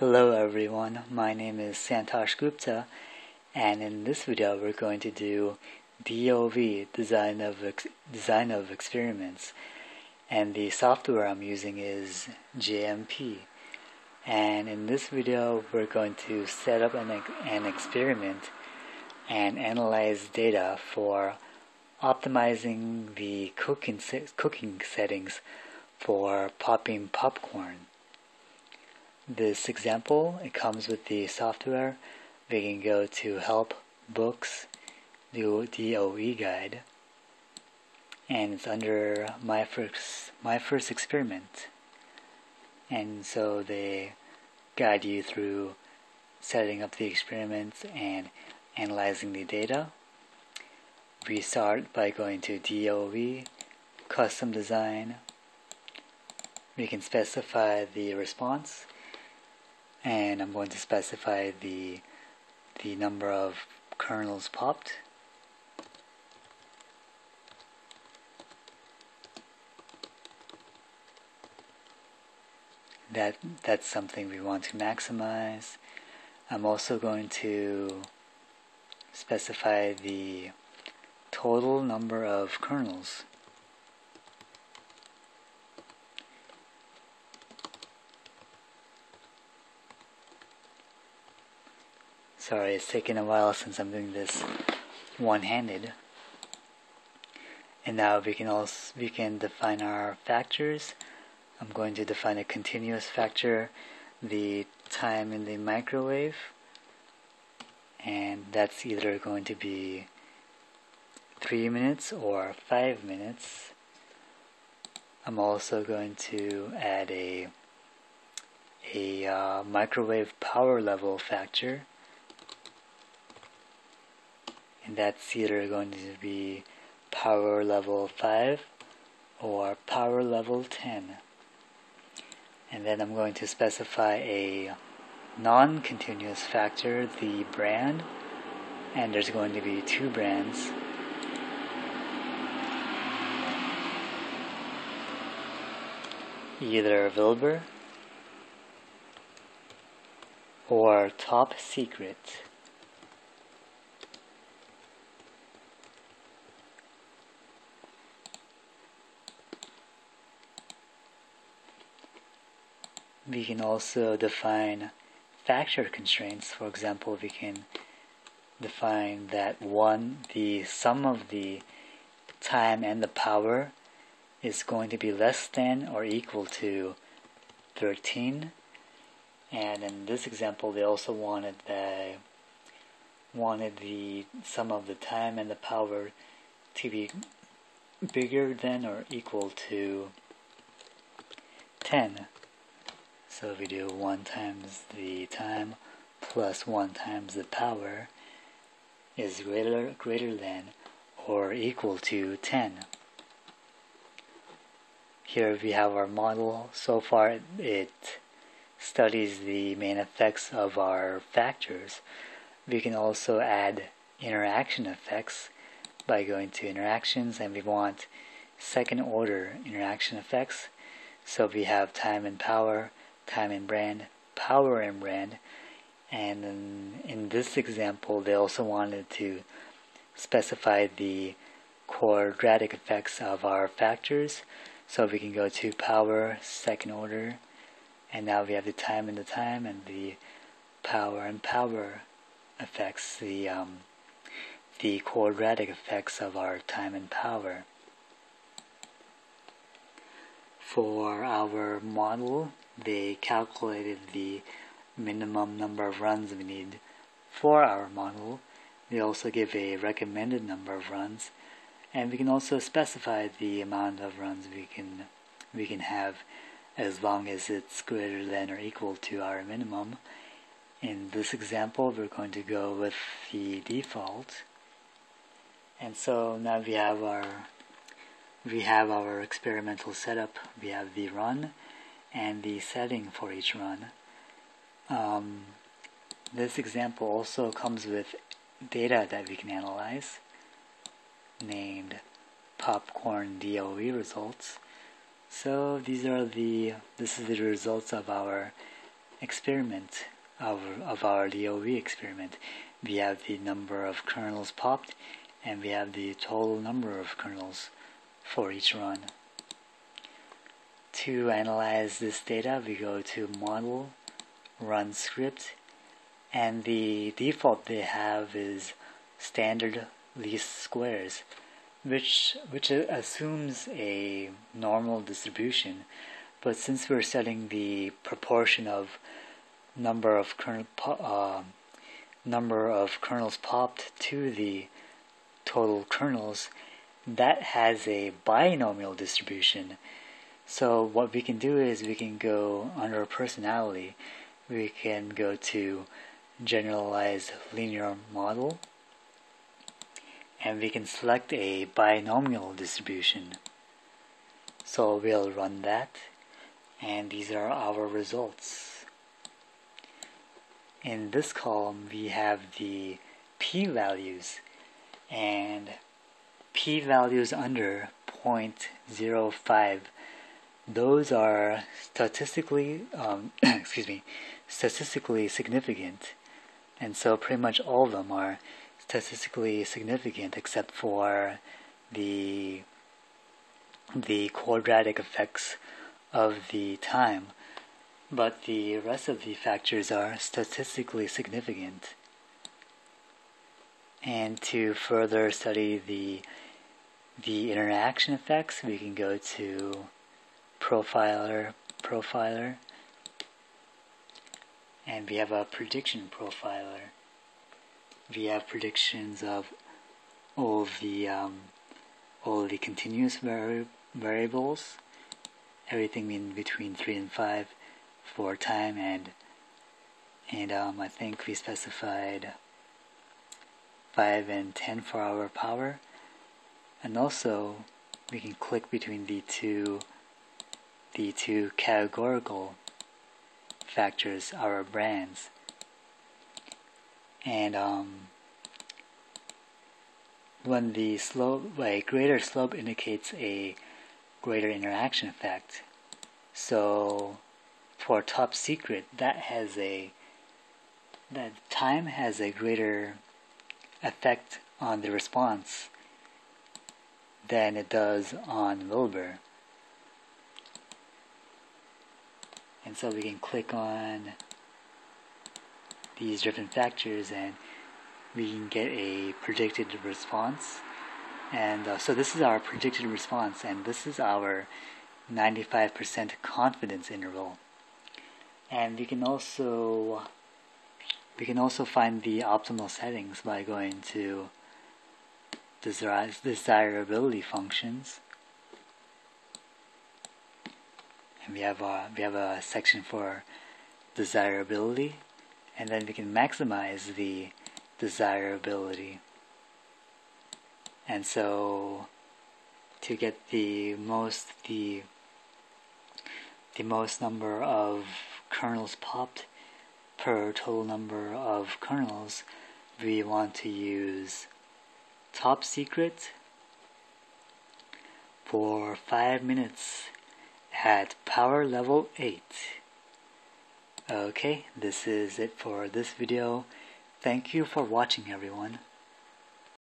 Hello everyone, my name is Santosh Gupta, and in this video we're going to do D.O.E. design of experiments, and the software I'm using is JMP. And in this video we're going to set up an experiment and analyze data for optimizing the cooking settings for popping popcorn. This example, it comes with the software. We can go to Help, Books, D.O.E. Guide, and it's under my first experiment. And so they guide you through setting up the experiments and analyzing the data. We start by going to D.O.E, Custom Design. We can specify the response, and I'm going to specify the number of kernels popped. That's something we want to maximize. I'm also going to specify the total number of kernels. Sorry, it's taken a while since I'm doing this one-handed. And now we can define our factors. I'm going to define a continuous factor, the time in the microwave, and that's either going to be 3 minutes or 5 minutes. I'm also going to add a microwave power level factor, and that's either going to be power level 5 or power level 10. And then I'm going to specify a non-continuous factor, the brand, and there's going to be 2 brands. Either Wilbur or Top Secret. We can also define facture constraints. For example, we can define that the sum of the time and the power is going to be less than or equal to 13. And in this example, they also wanted the sum of the time and the power to be bigger than or equal to 10. So if we do 1 times the time plus 1 times the power is greater than or equal to 10. Here we have our model. So far it studies the main effects of our factors. We can also add interaction effects by going to interactions, and we want second order interaction effects. So we have time and power, time and brand, power and brand, and in this example they also wanted to specify the quadratic effects of our factors. So we can go to power, second order, and now we have the time and the power and power effects, the quadratic effects of our time and power. For our model, they calculated the minimum number of runs we need for our model. They also give a recommended number of runs, and we can also specify the amount of runs we can have as long as it's greater than or equal to our minimum. In this example, we're going to go with the default. And so now we have our experimental setup. We have the run and the setting for each run. This example also comes with data that we can analyze, named popcorn D.O.E. results. So this is the results of our experiment of our D.O.E experiment. We have the number of kernels popped, and we have the total number of kernels for each run. To analyze this data, we go to Model, Run Script, and the default they have is standard least squares, which assumes a normal distribution. But since we're setting the proportion of number of kernels popped to the total kernels, that has a binomial distribution. So what we can do is we can go under personality, we can go to Generalized linear model, and we can select a binomial distribution. So we'll run that, and these are our results. In this column we have the p-values, and p-values under 0.05, those are statistically statistically significant. And so pretty much all of them are statistically significant except for the quadratic effects of the time. But the rest of the factors are statistically significant. And to further study the interaction effects, we can go to Profiler, and we have a prediction profiler. We have predictions of all the continuous variables, everything in between 3 and 5 for time, and I think we specified 5 and 10 for our power. And also we can click between the two categorical factors, our brands. And when the slope, greater slope indicates a greater interaction effect. So for top secret, that time has a greater effect on the response than it does on Wilbur. And so we can click on these different factors and we can get a predicted response. And so this is our predicted response, and this is our 95% confidence interval. And we can also find the optimal settings by going to desirability functions. And we have a section for desirability, and then we can maximize the desirability. And so to get the most number of kernels popped per total number of kernels, we want to use top secret for 5 minutes at power level 8. Okay, this is it for this video. Thank you for watching, everyone.